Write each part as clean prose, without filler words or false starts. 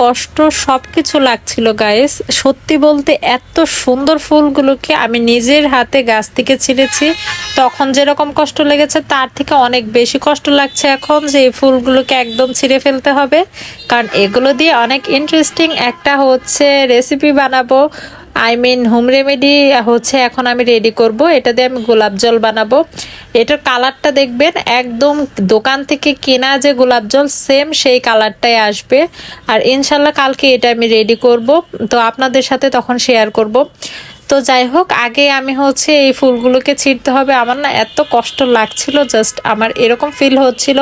কষ্ট সবকিছু লাগছিল গাইস। সত্যি বলতে এত সুন্দর ফুলগুলোকে আমি নিজের হাতে গাছ থেকে ছিঁড়েছি, তখন যেরকম কষ্ট লেগেছে তার থেকে অনেক বেশি কষ্ট লাগছে এখন, যে এই ফুলগুলোকে একদম ছিঁড়ে ফেলতে হবে। কারণ এগুলো দিয়ে অনেক ইন্টারেস্টিং একটা হচ্ছে রেসিপি বানাবো, হোম রেমেডি হচ্ছে এখন আমি রেডি করব। এটা দিয়ে আমি গোলাপ জল বানাবো। এটার কালারটা দেখবেন একদম দোকান থেকে কেনা যে গোলাপ জল সেম সেই কালারটাই আসবে। আর ইনশাল্লাহ কালকে এটা আমি রেডি করব, তো আপনাদের সাথে তখন শেয়ার করব। তো যাই হোক, আগে আমি হচ্ছে এই ফুলগুলোকে ছিঁড়তে হবে। আমার না এত কষ্ট লাগছিল, জাস্ট আমার এরকম ফিল হচ্ছিল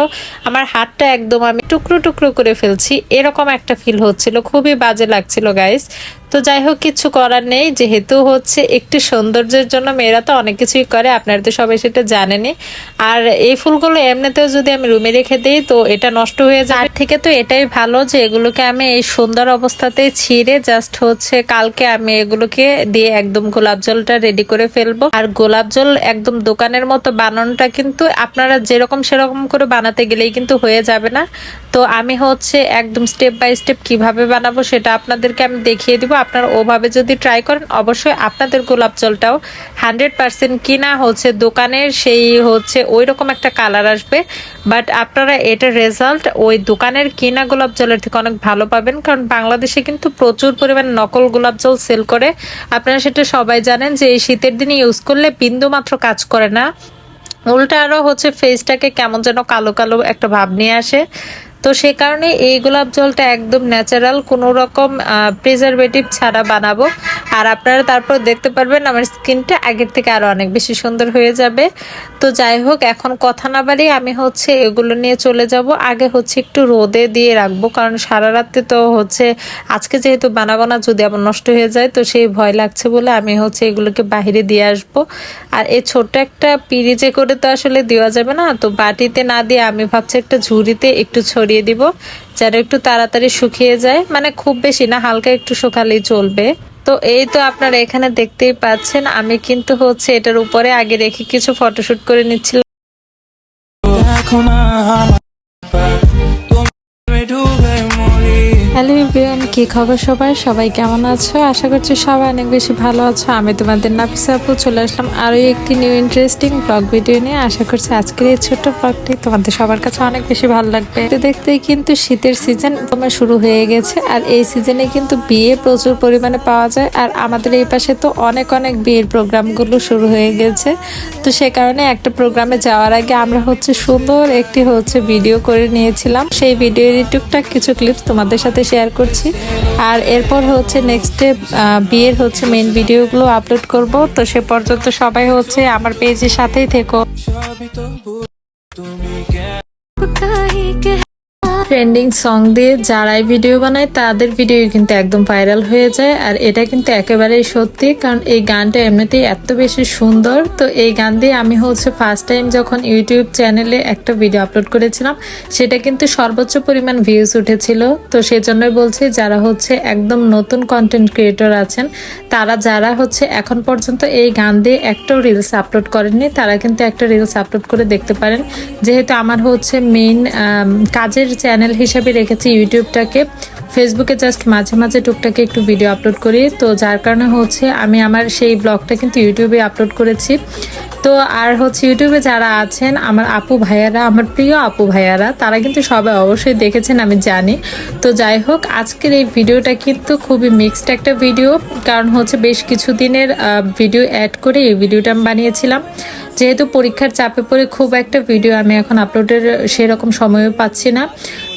আমার হাতটা একদম আমি টুকরো টুকরো করে ফেলছি, এরকম একটা ফিল হচ্ছিল, খুবই বাজে লাগছিল গাইস। তো যাই হোক, কিছু করার নেই, যেহেতু হচ্ছে একটু সৌন্দর্যের জন্য মেয়েরা তো অনেক কিছুই করে, আপনারা তো সবাই সেটা জানেনই। আর এই ফুলগুলো এমনিতেও যদি আমি রুমে রেখে দিই তো এটা নষ্ট হয়ে যায়, তার থেকে তো এটাই ভালো যে এগুলোকে আমি এই সুন্দর অবস্থাতেই ছিঁড়ে জাস্ট হচ্ছে কালকে আমি এগুলোকে দিয়ে একদম গোলাপ জলটা রেডি করে ফেলবো। আর গোলাপ জল একদম দোকানের মতো বানানোটা কিন্তু আপনারা যেরকম সেরকম করে বানাতে গেলেই কিন্তু হয়ে যাবে না। তো আমি হচ্ছে একদম স্টেপ বাই স্টেপ কিভাবে বানাবো সেটা আপনাদেরকে আমি দেখিয়ে দিব। আপনারা ওভাবে যদি ট্রাই করেন অবশ্যই আপনাদের গোলাপ জলটাও 100% কিনা হচ্ছে দোকানের সেই হচ্ছে ওই রকম একটা কালার আসবে, বাট আপনারা এটার রেজাল্ট ওই দোকানের কিনা গোলাপ জলের থেকে অনেক ভালো পাবেন। কারণ বাংলাদেশে কিন্তু প্রচুর পরিমাণ নকল গোলাপ জল সেল করে, আপনারা সেটা সবাই জানেন যে এই শীতের দিনে ইউজ করলে বিন্দু মাত্র কাজ করে না, উল্টা আরো হচ্ছে ফেসটাকে কেমন যেন কালো কালো একটা ভাব নিয়ে আসে। তো সে কারণে এই গোলাপ জলটা একদম ন্যাচারাল, কোনো রকম প্রিজারভেটিভ ছাড়া বানাবো। আর আপনারা তারপর দেখতে পারবেন আমার স্কিনটা আগের থেকে আরো অনেক বেশি সুন্দর হয়ে যাবে। তো যাই হোক, এখন কথা না বাড়িয়ে আমি হচ্ছে এগুলো নিয়ে চলে যাব। আগে হচ্ছে একটু রোদে দিয়ে রাখবো, কারণ সারা রাতে তো হচ্ছে আজকে যেহেতু বানাবো না, যদি আবার নষ্ট হয়ে যায় তো সেই ভয় লাগছে বলে আমি হচ্ছে এগুলোকে বাহিরে দিয়ে আসবো। আর এই ছোট্ট একটা পিরিজে করে তো আসলে দেওয়া যাবে না, তো বাটিতে না দিয়ে আমি ভাবছি একটা ঝুড়িতে একটু ছড়িয়ে দিব, যেন একটু তাড়াতাড়ি শুকিয়ে যায়, মানে খুব বেশি না, হালকা একটু শুকালেই চলবে। তো এই তো আপনারা এখানে দেখতেই পাচ্ছেন আমি কিন্তু হচ্ছে এটার উপরে আগে রেখে কিছু ফটোশুট করে নিচ্ছিলাম। হ্যালো এভরিওয়ান, কি খবর সবাই? সবাই কেমন আছো? আশা করছি সবাই অনেক বেশি ভালো আছো। আমি তোমাদের নাফিসা আপু চলে আসলাম আরো একটি নিউ ইন্টারেস্টিং ব্লগ ভিডিও নিয়ে। আশা করছি আজকের এই ছোট্ট ব্লগটি তোমাদের সবার কাছে অনেক বেশি ভালো লাগবে। দেখতেই কিন্তু শীতের সিজন তোমার শুরু হয়ে গেছে, আর এই সিজনে কিন্তু বিয়ে প্রচুর পরিমাণে পাওয়া যায়। আর আমাদের এই পাশে তো অনেক অনেক বিয়ের প্রোগ্রামগুলো শুরু হয়ে গেছে। তো সে কারণে একটা প্রোগ্রামে যাওয়ার আগে আমরা হচ্ছে সুন্দর একটি হচ্ছে ভিডিও করে নিয়েছিলাম, সেই ভিডিওর টুকটাক কিছু ক্লিপস তোমাদের সাথে শেয়ার করছি। আর এরপর হচ্ছে নেক্সট ডে বিয়ের হচ্ছে মেইন ভিডিওগুলো আপলোড করব। তো সে পর্যন্ত সবাই হচ্ছে আমার পেজের সাথেই থেকো। ট্রেন্ডিং সং দিয়ে যারাই ভিডিও বানায় তাদের ভিডিও কিন্তু একদম ভাইরাল হয়ে যায়, আর এটা কিন্তু একেবারেই সত্যি, কারণ এই গানটা এমনিতেই এত বেশি সুন্দর। তো এই গান দিয়ে আমি হচ্ছে ফার্স্ট টাইম যখন ইউটিউব চ্যানেলে একটা ভিডিও আপলোড করেছিলাম, সেটা কিন্তু সর্বোচ্চ পরিমাণ ভিউজ উঠেছিল। তো সেজন্যই বলছি, যারা হচ্ছে একদম নতুন কন্টেন্ট ক্রিয়েটর আছেন, তারা যারা হচ্ছে এখন পর্যন্ত এই গান দিয়ে একটাও রিলস আপলোড করেননি, তারা কিন্তু একটা রিলস আপলোড করে দেখতে পারেন। যেহেতু আমার হচ্ছে মেইন কাজের চ্যানেল হিসেবে রেখেছি ইউটিউবটাকে, ফেসবুকে জাস্ট মাঝে মাঝে টুকটাকে একটু ভিডিও আপলোড করি, তো যার কারণে হচ্ছে আমি আমার সেই ব্লগটা কিন্তু ইউটিউবে আপলোড করেছি। তো আর হচ্ছে ইউটিউবে যারা আছেন আমার আপু ভাইয়ারা, আমার প্রিয় আপু ভাইয়ারা, তারা কিন্তু সবাই অবশ্যই দেখেছেন আমি জানি। তো যাই হোক, আজকের এই ভিডিওটা কিন্তু খুবই মিক্সড একটা ভিডিও, কারণ হচ্ছে বেশ কিছুদিনের ভিডিও অ্যাড করে এই ভিডিওটা আমি বানিয়েছিলাম। যেহেতু পরীক্ষার চাপে পড়ে খুব একটা ভিডিও আমি এখন আপলোডের সেরকম সময়ও পাচ্ছি না,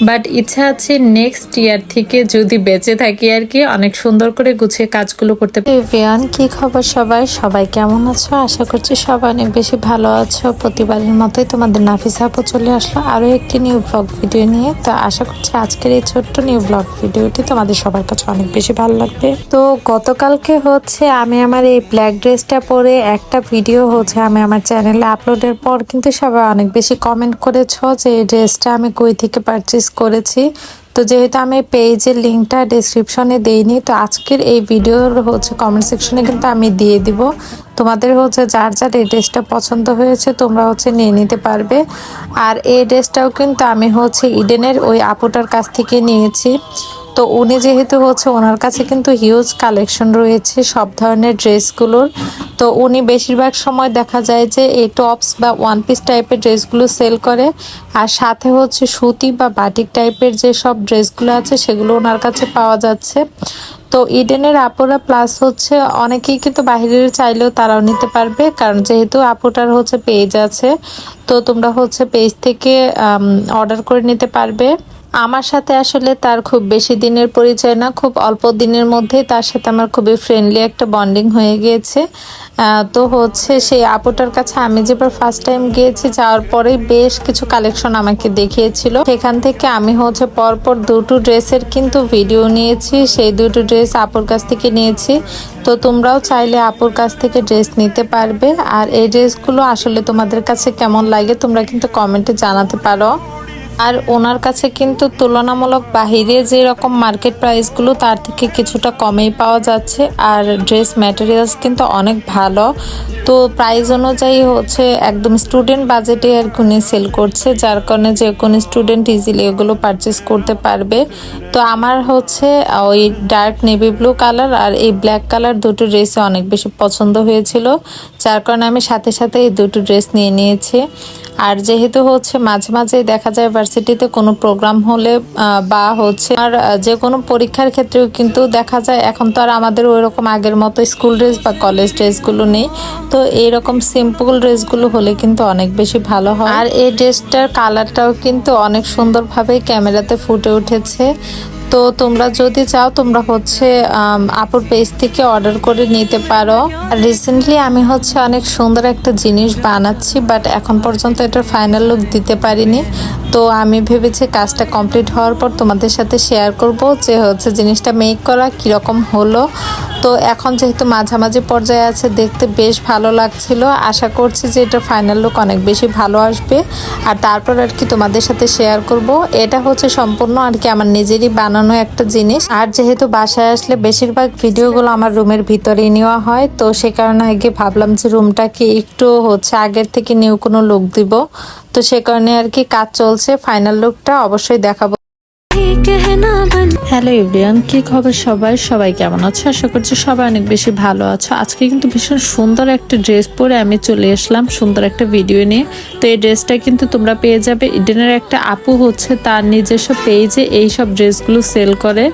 বাট ইচ্ছা আছে নেক্সট ইয়ার থেকে যদি বেঁচে থাকি আর কি, অনেক সুন্দর করে গুছিয়ে কাজগুলো করতে পারি। এভরিওয়ান, কি খবর সবাই? সবাই কেমন আছো? আশা করছি সবাই অনেক বেশি ভালো আছো। প্রতিবারের মতোই তোমাদের নাফিসা আপু চলে আসলো আরো একটি নিউ ব্লগ ভিডিও নিয়ে। তো আশা করছি আজকের এই ছোট্ট নিউ ব্লগ ভিডিওটি তোমাদের সবার কাছে অনেক বেশি ভালো লাগবে। তো গতকালকে হচ্ছে আমি আমার এই ব্ল্যাক ড্রেসটা পরে একটা ভিডিও হচ্ছে আমি আমার চ্যানেলে আপলোডের পর কিন্তু সবাই অনেক বেশি কমেন্ট করেছো যে এই ড্রেসটা আমি কই থেকে পারচেজ করেছি। তো যেহেতু আমি পেজের লিঙ্কটা ডেসক্রিপশনে দেইনি, তো আজকের এই ভিডিওর হচ্ছে কমেন্ট সেকশনে কিন্তু আমি দিয়ে দিব। তোমাদের হচ্ছে যার যার এই ড্রেসটা পছন্দ হয়েছে তোমরা হচ্ছে নিয়ে নিতে পারবে। আর এই ড্রেসটাও কিন্তু আমি হচ্ছে ইডেনের ওই আপুটার কাছ থেকে নিয়েছি। তো উনি যেহেতু হচ্ছে ওনার কাছে কিন্তু হিউজ কালেকশন রয়েছে সব ধরনের ড্রেসগুলোর। তো উনি বেশিরভাগ সময় দেখা যায় যে এই টপস বা ওয়ান পিস টাইপের ড্রেসগুলো সেল করে, আর সাথে হচ্ছে সুতি বা বাটিক টাইপের যে সব ড্রেসগুলো আছে সেগুলো ওনার কাছে পাওয়া যাচ্ছে। তো ইডেনের আপুরা প্লাস হচ্ছে অনেকেই কিন্তু বাহিরের চাইলেও তারাও নিতে পারবে, কারণ যেহেতু আপুটার হচ্ছে পেজ আছে, তো তোমরা হচ্ছে পেজ থেকে অর্ডার করে নিতে পারবে। আমার সাথে আসলে তার খুব বেশি দিনের পরিচয় না, খুব অল্প দিনের মধ্যেই তার সাথে আমার খুবই ফ্রেন্ডলি একটা বন্ডিং হয়ে গিয়েছে। তো হচ্ছে সেই আপুটার কাছে আমি যেবার ফার্স্ট টাইম গিয়েছি, যাওয়ার পরেই বেশ কিছু কালেকশন আমাকে দেখিয়েছিল। সেখান থেকে আমি হচ্ছে পরপর দুটো ড্রেসের কিন্তু ভিডিও নিয়েছি, সেই দুটো ড্রেস আপুর কাছ থেকে নিয়েছি। তো তোমরাও চাইলে আপুর কাছ থেকে ড্রেস নিতে পারবে। আর এই ড্রেসগুলো আসলে তোমাদের কাছে কেমন লাগে তোমরা কিন্তু কমেন্টে জানাতে পারো। আর ওনার কাছে কিন্তু তুলনামূলক বাহিরে যে রকম মার্কেট প্রাইসগুলো তার থেকে কিছুটা কমেই পাওয়া যাচ্ছে, আর ড্রেস ম্যাটেরিয়ালস কিন্তু অনেক ভালো। তো প্রাইস অনুযায়ী হচ্ছে একদম স্টুডেন্ট বাজেটে আর উনি সেল করছে, যার কারণে যে কোনো স্টুডেন্ট ইজিলি এগুলো পারচেস করতে পারবে। তো আমার হচ্ছে ওই ডার্ক নেভি ব্লু কালার আর এই ব্ল্যাক কালার দুটো ড্রেসে অনেক বেশি পছন্দ হয়েছিল, যার কারণে আমি সাথে সাথে এই দুটো ড্রেস নিয়ে নিয়েছি। আর যেহেতু হচ্ছে মাঝে মাঝে দেখা যায় ভার্সিটিতে কোনো প্রোগ্রাম হলে বা হচ্ছে আর যে কোনো পরীক্ষার ক্ষেত্রেও কিন্তু দেখা যায় এখন তো আর আমাদের ওই রকম আগের মতো স্কুল ড্রেস বা কলেজ ড্রেসগুলো নেই। তো এইরকম সিম্পল ড্রেসগুলো হলে কিন্তু অনেক বেশি ভালো হয়। আর এই ড্রেসটার কালারটাও কিন্তু অনেক সুন্দরভাবে ক্যামেরাতে ফুটে উঠেছে। তো তোমরা যদি চাও তোমরা হচ্ছে আপুর পেজ থেকে অর্ডার করে নিতে পারো। রিসেন্টলি আমি হচ্ছে অনেক সুন্দর একটা জিনিস বানাচ্ছি, বাট এখন পর্যন্ত এটার ফাইনাল লুক দিতে পারিনি। তো আমি ভেবেছি কাজটা কমপ্লিট হওয়ার পর তোমাদের সাথে শেয়ার করব যে হচ্ছে জিনিসটা মেক করা কীরকম হলো। তো এখন যেহেতু মাঝামাঝি পর্যায়ে আছে, দেখতে বেশ ভালো লাগছিল। আশা করছি যে এটা ফাইনাল লুক অনেক বেশি ভালো আসবে, আর তারপর আর কি তোমাদের সাথে শেয়ার করব। এটা হচ্ছে সম্পূর্ণ আর কি আমার নিজেরই বানানো একটা জিনিস। আর যেহেতু বাসায় আসলে বেশিরভাগ ভিডিওগুলো আমার রুমের ভিতরেই নেওয়া হয়, তো সে কারণে আগে ভাবলাম যে রুমটাকে একটু হচ্ছে আগের থেকে নিউ কোনো লুক দিব। তো সে কারণে আর কি কাজ চলছে, ফাইনাল লুকটা অবশ্যই দেখাবো। হ্যালো এভরিওয়ান, কি খবর সবাই কেমন আছো? আশা করছি সবাই অনেক বেশি ভালো আছো। আজকে কিন্তু ভীষণ সুন্দর একটা ড্রেস পরে আমি চলে আসলাম সুন্দর একটা ভিডিও নিয়ে। তো এই ড্রেসটা কিন্তু তোমরা পেয়ে যাবে ইডেনের একটা আপু হচ্ছে তার নিজস্ব পেজে এই সব ড্রেসগুলো সেল করে।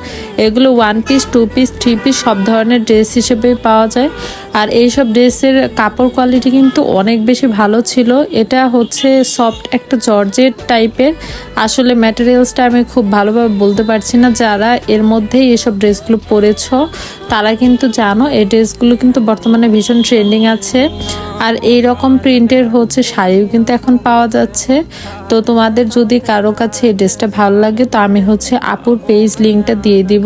এগুলো one piece, two piece, three piece সব ধরনের ড্রেস হিসেবে পাওয়া যায়। আর এইসব ড্রেসের কাপড় কোয়ালিটি কিন্তু অনেক বেশি ভালো ছিল। এটা হচ্ছে সফট একটা জর্জেট টাইপের। আসলে ম্যাটেরিয়ালসটা আমি খুব ভালোভাবে বলতে পারছি না, যারা এর মধ্যেই এসব ড্রেসগুলো পরেছো তারা কিন্তু জানো এই ড্রেসগুলো কিন্তু বর্তমানে ভীষণ ট্রেন্ডিং আছে। আর এই রকম প্রিন্টের হচ্ছে শাড়িও কিন্তু এখন পাওয়া যাচ্ছে। তো তোমাদের যদি কারো কাছে এই ড্রেসটা ভালো লাগে তো আমি হচ্ছে আপুর পেজ লিঙ্কটা দিয়ে দিব।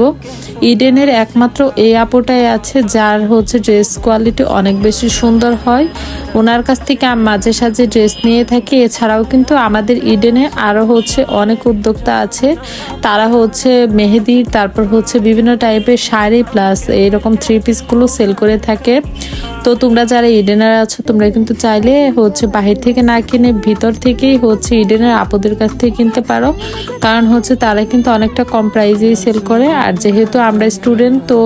ইডেনের একমাত্র এই আপুটাই আছে যার হচ্ছে ড্রেস কোয়ালিটি অনেক বেশি সুন্দর হয়। ওনার কাছ থেকে আমি মাঝে সাঝে ড্রেস নিয়ে থাকি। এছাড়াও কিন্তু আমাদের ইডেনে আরও হচ্ছে অনেক উদ্যোক্তা আছে, তারা হচ্ছে মেহেদি, তারপর হচ্ছে বিভিন্ন টাইপের শাড়ি প্লাস এইরকম থ্রি পিসগুলো সেল করে থাকে। তো তোমরা যারা ইডেনার আছো তোমরা কিন্তু চাইলে হচ্ছে বাহির থেকে না কিনে ভিতর থেকেই হচ্ছে ইডেনের আপুদের কাছ থেকে কিনতে পারো, কারণ হচ্ছে তারা কিন্তু অনেকটা কম প্রাইসেই সেল করে। আর যেহেতু আমরা স্টুডেন্ট, তো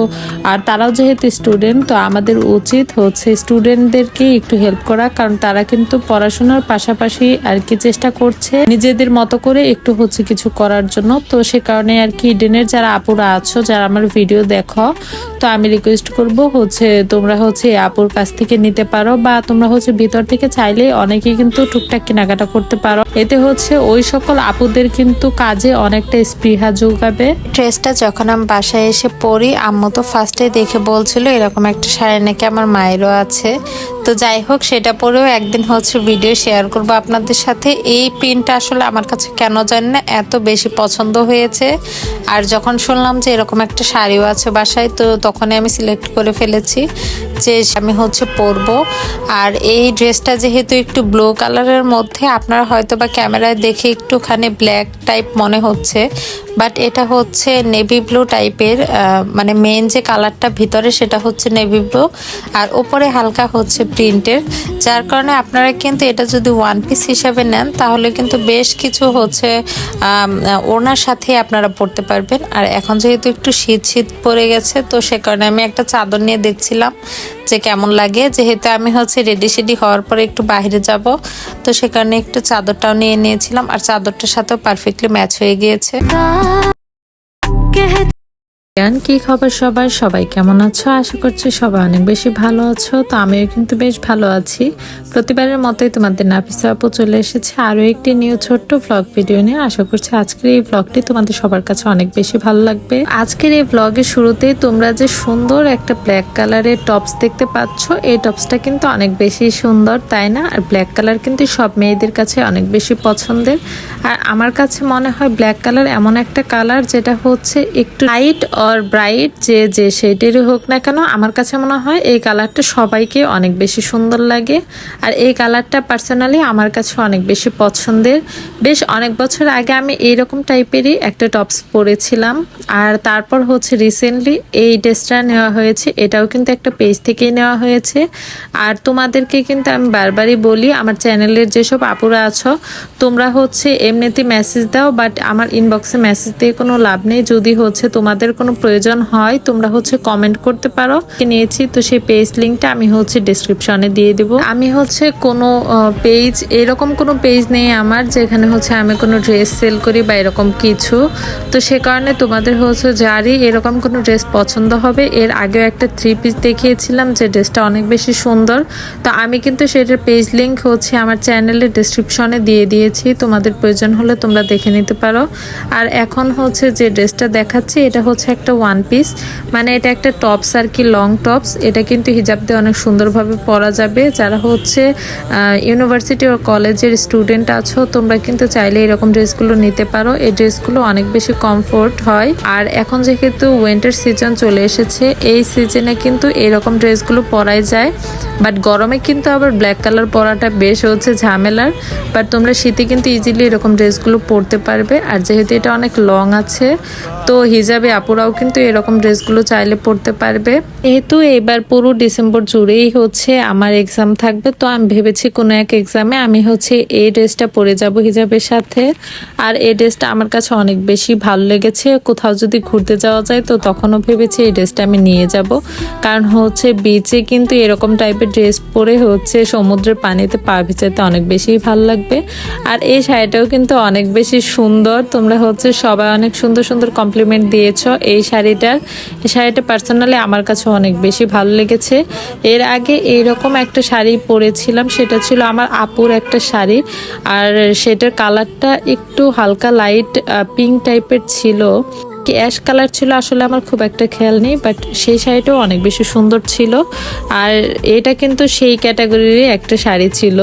আর তারাও যেহেতু স্টুডেন্ট, তো আমাদের উচিত হচ্ছে স্টুডেন্টদেরকে একটু হেল্প করা, কারণ তারা কিন্তু পড়াশোনার পাশাপাশি আর কি চেষ্টা করছে নিজেদের মতো করে একটু হচ্ছে কিছু করার জন্য। তো সে কারণে আর কি ইডেনের যারা আপুরা আছো যারা আমার ভিডিও দেখো, তো আমি রিকোয়েস্ট করব হচ্ছে তোমরা হচ্ছে আপুর কাছ থেকে নিতে পারো, বা তোমরা হচ্ছে ভিতর থেকে চাইলে অনেকেই কিন্তু টুকটাক কেনাকাটা করতে পারো। এতে হচ্ছে ওই সকল আপুদের কিন্তু কাজে অনেকটা স্পৃহা যোগাবে। ড্রেসটা যখন আমি বাসায় এসে পরি, আম্মু তো ফার্স্টে দেখে বলছিল এরকম একটা শাড়ি নাকি আমার মায়েরও আছে। তো যাই হোক, সেটা পরেও একদিন হচ্ছে ভিডিও শেয়ার করব আপনাদের সাথে। এই প্রিন্টটা আসলে আমার কাছে কেন জানি না এত বেশি পছন্দ হয়েছে। আর যখন শুনলাম যে এরকম একটা শাড়িও আছে বাসায়, তো তখনই আমি সিলেক্ট করে ফেলেছি। যে আমি হচ্ছে পরবো। আর এই ড্রেসটা যেহেতু একটু ব্লু কালারের মধ্যে, আপনারা হয়তো বা ক্যামেরায় দেখে একটুখানি ব্ল্যাক টাইপ মনে হচ্ছে, বাট এটা হচ্ছে নেভি ব্লু টাইপের, মানে মেন যে কালারটা ভিতরে সেটা হচ্ছে নেভি ব্লু, আর ওপরে হালকা হচ্ছে প্রিন্টের, যার কারণে আপনারা কিন্তু এটা যদি ওয়ান পিস হিসাবে নেন তাহলে কিন্তু বেশ কিছু হচ্ছে ওড়নার সাথে আপনারা পরতে পারবেন। আর এখন যেহেতু একটু শীত শীত পড়ে গেছে, তো সে কারণে আমি একটা চাদর নিয়ে দেখছিলাম যে কেমন লাগে, যেহেতু আমি হচ্ছে রেডি সেডি হওয়ার পরে একটু বাইরে যাব, তো সে কারণে একটু চাদরটাও নিয়ে নিয়েছিলাম, আর চাদরটার সাথেও পারফেক্টলি ম্যাচ হয়ে গিয়েছে। কি খবর সবার, সবাই কেমন আছো? আশা করছি সবাই অনেক বেশি ভালো আছো। তো আমিও কিন্তু বেশ ভালো আছি। প্রতিবারের মতোই তোমাদের নাফিসা আপু চলে এসেছে আরো একটি নিউ ছোট্ট ভ্লগ ভিডিও নিয়ে। আশা করছি আজকের এই ভ্লগটি তোমাদের সবার কাছে অনেক বেশি ভালো লাগবে। আজকের এই ভ্লগের শুরুতেই তোমরা যে সুন্দর একটা ব্ল্যাক কালারের টপস দেখতে পাচ্ছ, এই টপসটা কিন্তু অনেক বেশি সুন্দর, তাই না? আর ব্ল্যাক কালার কিন্তু সব মেয়েদের কাছে অনেক বেশি পছন্দের। আর আমার কাছে মনে হয় ব্ল্যাক কালার এমন একটা কালার যেটা হচ্ছে একটু লাইট আর ব্রাইট, যে শেডেরই হোক না কেন, আমার কাছে মনে হয় এই কালারটা সবাইকে অনেক বেশি সুন্দর লাগে। আর এই কালারটা পার্সোনালি আমার কাছে অনেক বেশি পছন্দের। বেশ অনেক বছর আগে আমি এইরকম টাইপেরই একটা টপস পরেছিলাম, আর তারপর হচ্ছে রিসেন্টলি এই ড্রেসটা নেওয়া হয়েছে। এটাও কিন্তু একটা পেজ থেকেই নেওয়া হয়েছে। আর তোমাদেরকে কিন্তু আমি বারবারই বলি, আমার চ্যানেলের যেসব আপুরা আছো তোমরা হচ্ছে এমনিতে মেসেজ দাও, বাট আমার ইনবক্সে মেসেজ দিয়ে কোনো লাভ নেই। যদি হচ্ছে তোমাদের কোনো প্রয়োজন হয় তোমরা হচ্ছে কমেন্ট করতে পারো। নিয়েছি তো সেই পেজ লিঙ্কটা আমি হচ্ছে ডেসক্রিপশনে দিয়ে দেব। আমি হচ্ছে কোনো পেজ, এরকম কোনো পেজ নেই আমার যেখানে হচ্ছে আমি কোনো ড্রেস সেল করি বা এরকম কিছু। তো সে কারণে তোমাদের হচ্ছে যারই এরকম কোনো ড্রেস পছন্দ হবে, এর আগেও একটা 3 পিস দেখিয়েছিলাম যে ড্রেসটা অনেক বেশি সুন্দর, তো আমি কিন্তু সেটার পেজ লিঙ্ক হচ্ছে আমার চ্যানেলের ডেসক্রিপশনে দিয়ে দিয়েছি। তোমাদের প্রয়োজন হলে তোমরা দেখে নিতে পারো। আর এখন হচ্ছে যে ড্রেসটা দেখাচ্ছি এটা হচ্ছে একটা ওয়ান পিস, মানে এটা একটা টপস আর কি, লং টপস। এটা কিন্তু হিজাব দিয়ে অনেক সুন্দরভাবে পরা যাবে। যারা হচ্ছে ইউনিভার্সিটি ও কলেজের স্টুডেন্ট আছো তোমরা কিন্তু চাইলে এরকম ড্রেসগুলো নিতে পারো। এই ড্রেসগুলো অনেক বেশি কমফোর্ট হয়। আর এখন যেহেতু উইন্টার সিজন চলে এসেছে, এই সিজনে কিন্তু এরকম ড্রেসগুলো পরাই যায়, বাট গরমে কিন্তু আবার ব্ল্যাক কালার পরাটা বেশ হচ্ছে ঝামেলার। বাট তোমরা শীতে কিন্তু ইজিলি এরকম ড্রেসগুলো পরতে পারবে। আর যেহেতু এটা অনেক লং আছে, তো হিজাবে আপুরাও কিন্তু এরকম ড্রেসগুলো চাইলে পরতে পারবে। যেহেতু এবার পুরো ডিসেম্বর জুড়েই হচ্ছে আমার এক্সাম থাকবে, তো আমি ভেবেছি কোনো এক এক্সামে আমি হচ্ছে এই ড্রেসটা পরে যাব হিজাবের সাথে। আর এই ড্রেসটা আমার কাছে অনেক বেশি ভালো লেগেছে। কোথাও যদি ঘুরতে যাওয়া যায় তো তখনও ভেবেছি এই ড্রেসটা আমি নিয়ে যাব, কারণ হচ্ছে বিচে কিন্তু এরকম টাইপের ড্রেস পরে হচ্ছে সমুদ্রের পানিতে পা ভিজাতে অনেক বেশি ভালো লাগবে। আর এই শাড়িটাও কিন্তু অনেক বেশি সুন্দর। তোমরা হচ্ছে সবাই অনেক সুন্দর সুন্দর কমপ্লিমেন্ট দিয়েছো এই শাড়িটা পার্সোনালি আমার কাছে অনেক বেশি ভালো লেগেছে। এর আগে এইরকম একটা শাড়ি পরেছিলাম, সেটা ছিল আমার আপুর একটা শাড়ি, আর সেটার কালারটা একটু হালকা লাইট পিঙ্ক টাইপের ছিল, কি অ্যাশ কালার ছিল, আসলে আমার খুব একটা খেয়াল নেই, বাট সেই শাড়িটাও অনেক বেশি সুন্দর ছিল। আর এটা কিন্তু সেই ক্যাটাগরির একটা শাড়ি ছিল।